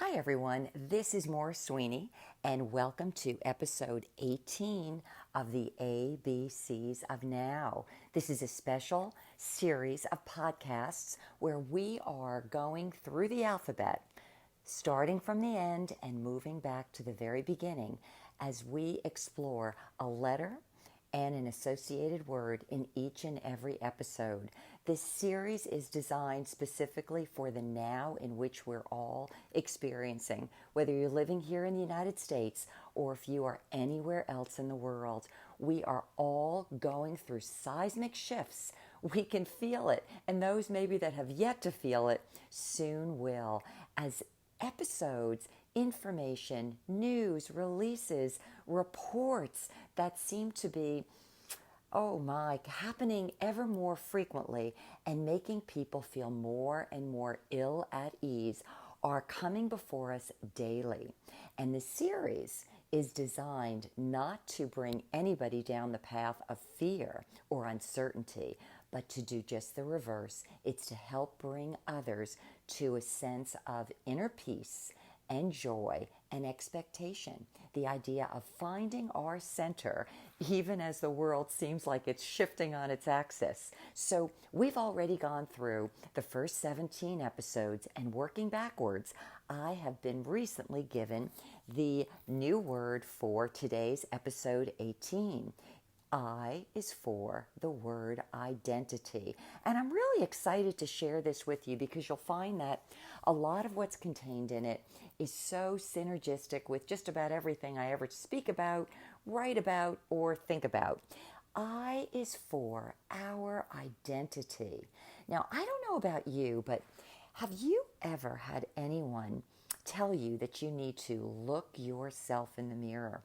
Hi, everyone. This is Maura Sweeney, and welcome to episode 18 of the ABCs of Now. This is a special series of podcasts where we are going through the alphabet, starting from the end and moving back to the very beginning as we explore a letter and an associated word in each and every episode. This series is designed specifically for the now in which we're all experiencing, whether you're living here in the United States or if you are anywhere else in the world. We are all going through seismic shifts. We can feel it, and those maybe that have yet to feel it soon will, as episodes, information, news, releases, reports that seem to be, happening ever more frequently and making people feel more and more ill at ease are coming before us daily. And the series is designed not to bring anybody down the path of fear or uncertainty, but to do just the reverse. It's to help bring others to a sense of inner peace and joy and expectation. The idea of finding our center, even as the world seems like it's shifting on its axis. So we've already gone through the first 17 episodes, and working backwards, I have been recently given the new word for today's episode 18. I is for the word identity. And I'm really excited to share this with you because you'll find that a lot of what's contained in it is so synergistic with just about everything I ever speak about, write about, or think about. I is for our identity. Now, I don't know about you, but have you ever had anyone tell you that you need to look yourself in the mirror?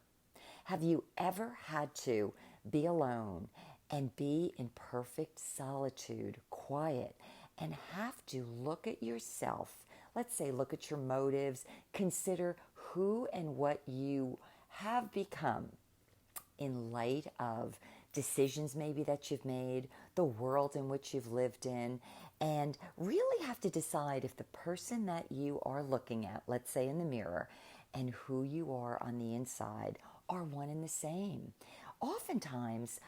Have you ever had to be alone and be in perfect solitude, quiet, and have to look at yourself? Let's say look at your motives, consider who and what you have become in light of decisions maybe that you've made, the world in which you've lived in, and really have to decide if the person that you are looking at, let's say in the mirror, and who you are on the inside are one and the same. Oftentimes,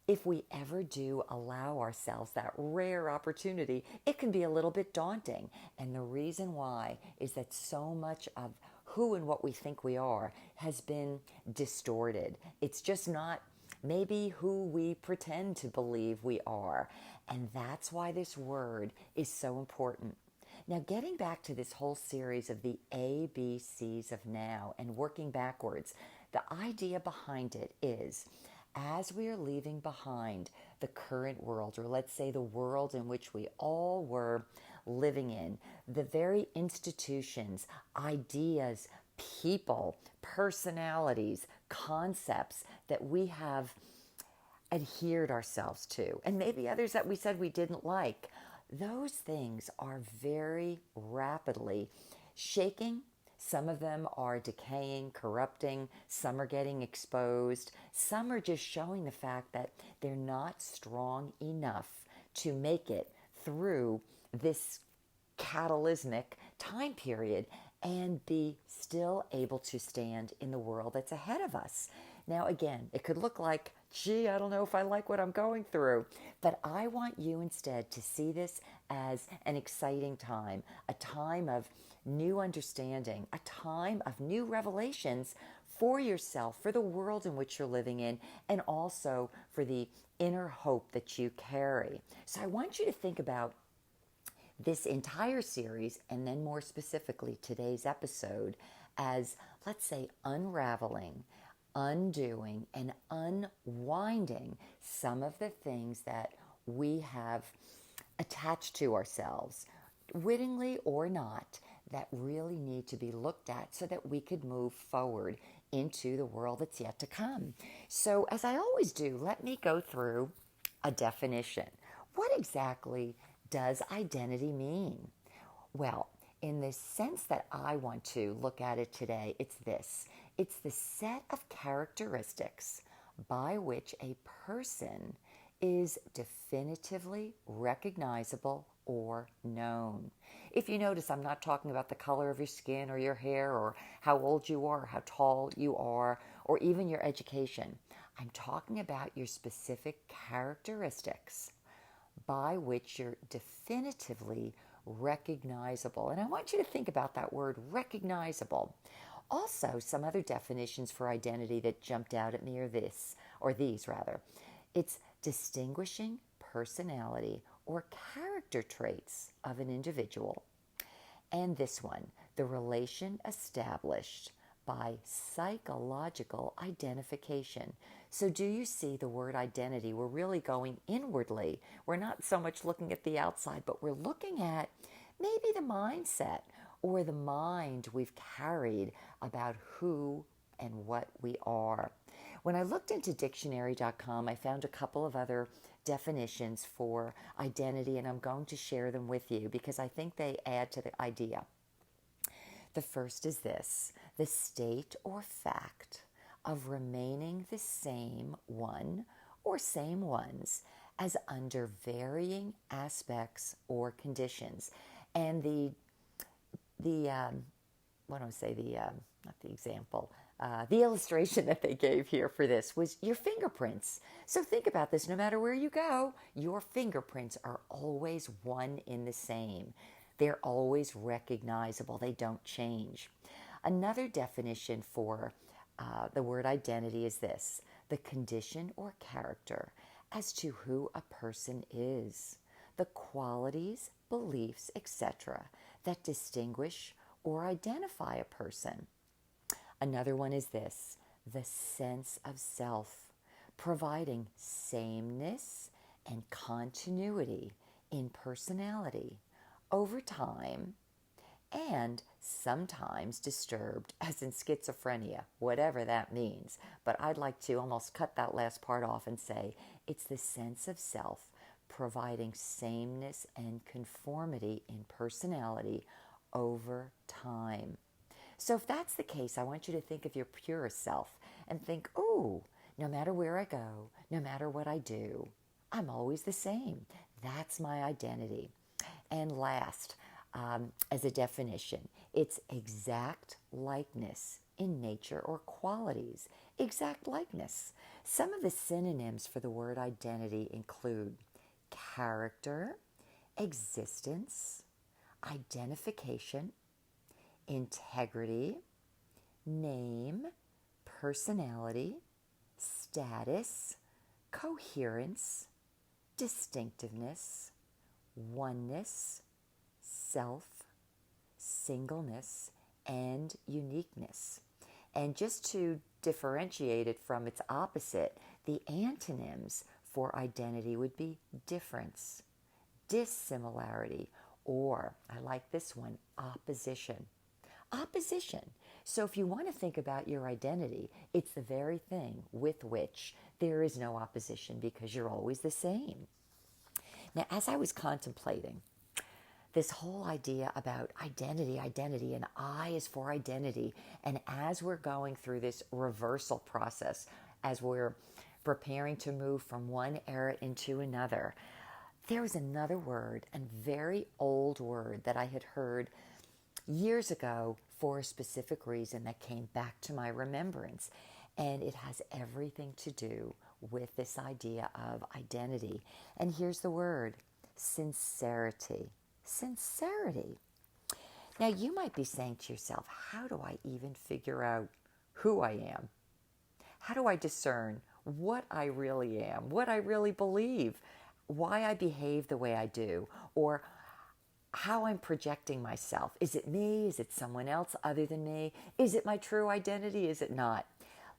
if we ever do allow ourselves that rare opportunity, it can be a little bit daunting. And the reason why is that so much of who and what we think we are has been distorted. It's just not maybe who we pretend to believe we are. And that's why this word is so important. Now, getting back to this whole series of the ABCs of Now and working backwards, the idea behind it is, as we are leaving behind the current world, or let's say the world in which we all were living in, the very institutions, ideas, people, personalities, concepts that we have adhered ourselves to, and maybe others that we said we didn't like, those things are very rapidly shaking. Some of them are decaying, corrupting, some are getting exposed, some are just showing the fact that they're not strong enough to make it through this catalysmic time period and be still able to stand in the world that's ahead of us. Now, again, it could look like, gee, I don't know if I like what I'm going through. But I want you instead to see this as an exciting time, a time of new understanding, a time of new revelations for yourself, for the world in which you're living in, and also for the inner hope that you carry. So I want you to think about this entire series, and then more specifically today's episode, as, let's say, unraveling, undoing, and unwinding some of the things that we have attached to ourselves, wittingly or not, that really need to be looked at so that we could move forward into the world that's yet to come. So, as I always do, let me go through a definition. What exactly does identity mean? Well, in the sense that I want to look at it today, it's this. It's the set of characteristics by which a person is definitively recognizable or known. If you notice, I'm not talking about the color of your skin or your hair or how old you are, how tall you are, or even your education. I'm talking about your specific characteristics by which you're definitively recognizable. And I want you to think about that word, recognizable. Also, some other definitions for identity that jumped out at me are these rather. It's distinguishing personality or character traits of an individual. And this one, the relation established by psychological identification. So, do you see the word identity? We're really going inwardly. We're not so much looking at the outside, but we're looking at maybe the mindset or the mind we've carried about who and what we are. When I looked into dictionary.com, I found a couple of other definitions for identity, and I'm going to share them with you because I think they add to the idea. The first is this: the state or fact of remaining the same one or same ones as under varying aspects or conditions. And the illustration that they gave here for this was your fingerprints. So think about this. No matter where you go, your fingerprints are always one in the same. They're always recognizable. They don't change. Another definition for the word identity is this: the condition or character as to who a person is, the qualities, beliefs, etc. that distinguish or identify a person. Another one is this: the sense of self, providing sameness and continuity in personality over time, and sometimes disturbed, as in schizophrenia, whatever that means. But I'd like to almost cut that last part off and say it's the sense of self, providing sameness and conformity in personality over time. So if that's the case, I want you to think of your purest self and think, oh, no matter where I go, no matter what I do, I'm always the same. That's my identity. And last, as a definition, it's exact likeness in nature or qualities. Exact likeness. Some of the synonyms for the word identity include character, existence, identification, integrity, name, personality, status, coherence, distinctiveness, oneness, self, singleness, and uniqueness. And just to differentiate it from its opposite, the antonyms for identity would be difference, dissimilarity, or, I like this one, opposition. Opposition. So if you want to think about your identity, it's the very thing with which there is no opposition because you're always the same. Now, as I was contemplating this whole idea about identity, and I is for identity, and as we're going through this reversal process, as we're preparing to move from one era into another, there was another word, a very old word that I had heard years ago for a specific reason that came back to my remembrance. And it has everything to do with this idea of identity. And here's the word: sincerity. Sincerity. Now you might be saying to yourself, how do I even figure out who I am? How do I discern what I really am, what I really believe, why I behave the way I do, or how I'm projecting myself? Is it me? Is it someone else other than me? Is it my true identity? Is it not?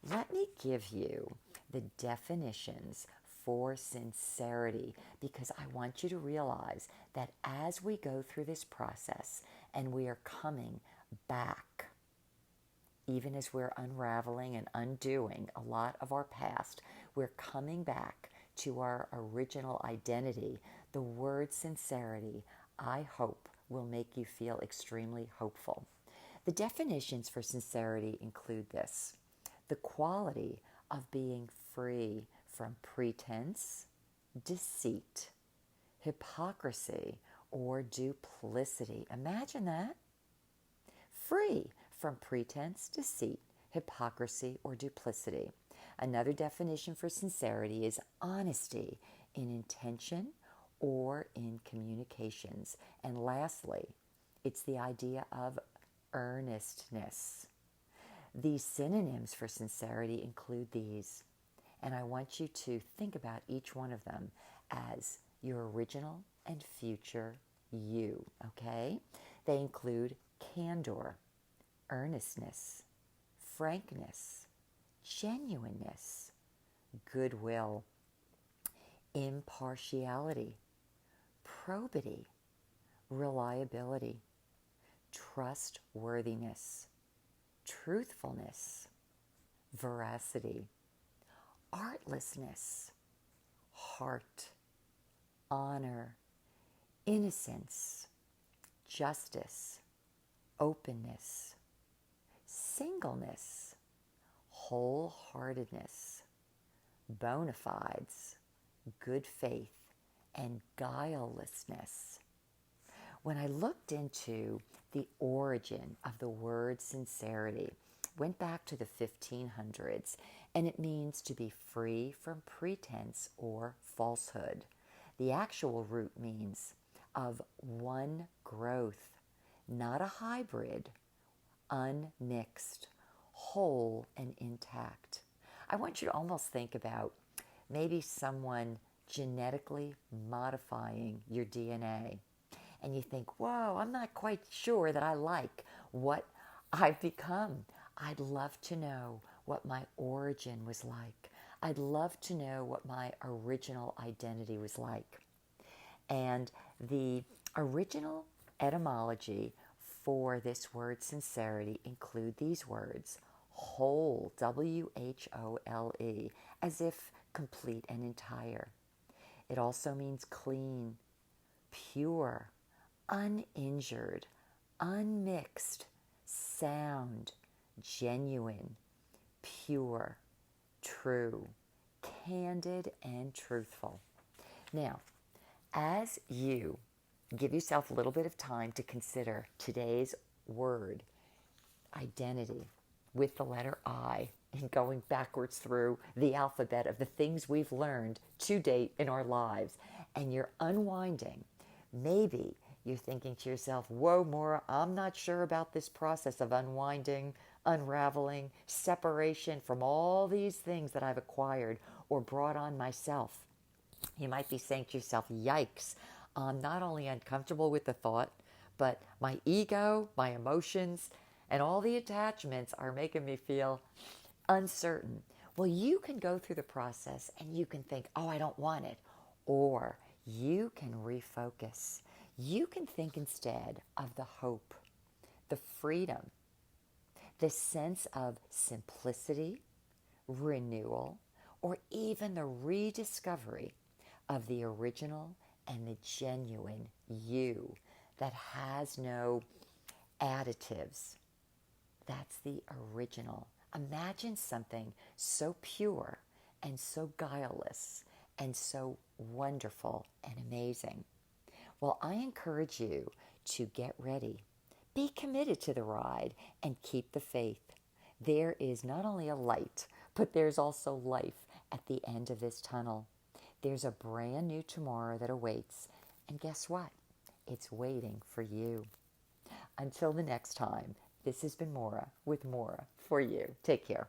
Let me give you the definitions for sincerity, because I want you to realize that as we go through this process and we are coming back, even as we're unraveling and undoing a lot of our past, we're coming back to our original identity. The word sincerity, I hope, will make you feel extremely hopeful. The definitions for sincerity include this: the quality of being free from pretense, deceit, hypocrisy, or duplicity. Imagine that. Free from pretense, deceit, hypocrisy, or duplicity. Another definition for sincerity is honesty in intention or in communications. And lastly, it's the idea of earnestness. These synonyms for sincerity include these, and I want you to think about each one of them as your original and future you, okay? They include candor, earnestness, frankness, genuineness, goodwill, impartiality, probity, reliability, trustworthiness, truthfulness, veracity, artlessness, heart, honor, innocence, justice, openness, singleness, wholeheartedness, bona fides, good faith, and guilelessness. When I looked into the origin of the word sincerity, went back to the 1500s, and it means to be free from pretense or falsehood. The actual root means of one growth, not a hybrid, unmixed, whole and intact. I want you to almost think about maybe someone genetically modifying your DNA. And you think, whoa, I'm not quite sure that I like what I've become. I'd love to know what my origin was like. I'd love to know what my original identity was like. And the original etymology for this word sincerity include these words: whole, W-H-O-L-E, as if complete and entire. It also means clean, pure, uninjured, unmixed, sound, genuine, pure, true, candid, and truthful. Now, as you give yourself a little bit of time to consider today's word, identity, with the letter I, and going backwards through the alphabet of the things we've learned to date in our lives, and you're unwinding, maybe you're thinking to yourself, whoa, Maura, I'm not sure about this process of unwinding, unraveling, separation from all these things that I've acquired or brought on myself. You might be saying to yourself, yikes, I'm not only uncomfortable with the thought, but my ego, my emotions, and all the attachments are making me feel uncertain. Well, you can go through the process and you can think, oh, I don't want it. Or you can refocus. You can think instead of the hope, the freedom, the sense of simplicity, renewal, or even the rediscovery of the original and the genuine you that has no additives. That's the original. Imagine something so pure and so guileless and so wonderful and amazing. Well, I encourage you to get ready. Be committed to the ride and keep the faith. There is not only a light, but there's also life at the end of this tunnel. There's a brand new tomorrow that awaits. And guess what? It's waiting for you. Until the next time, this has been Maura with Maura for you. Take care.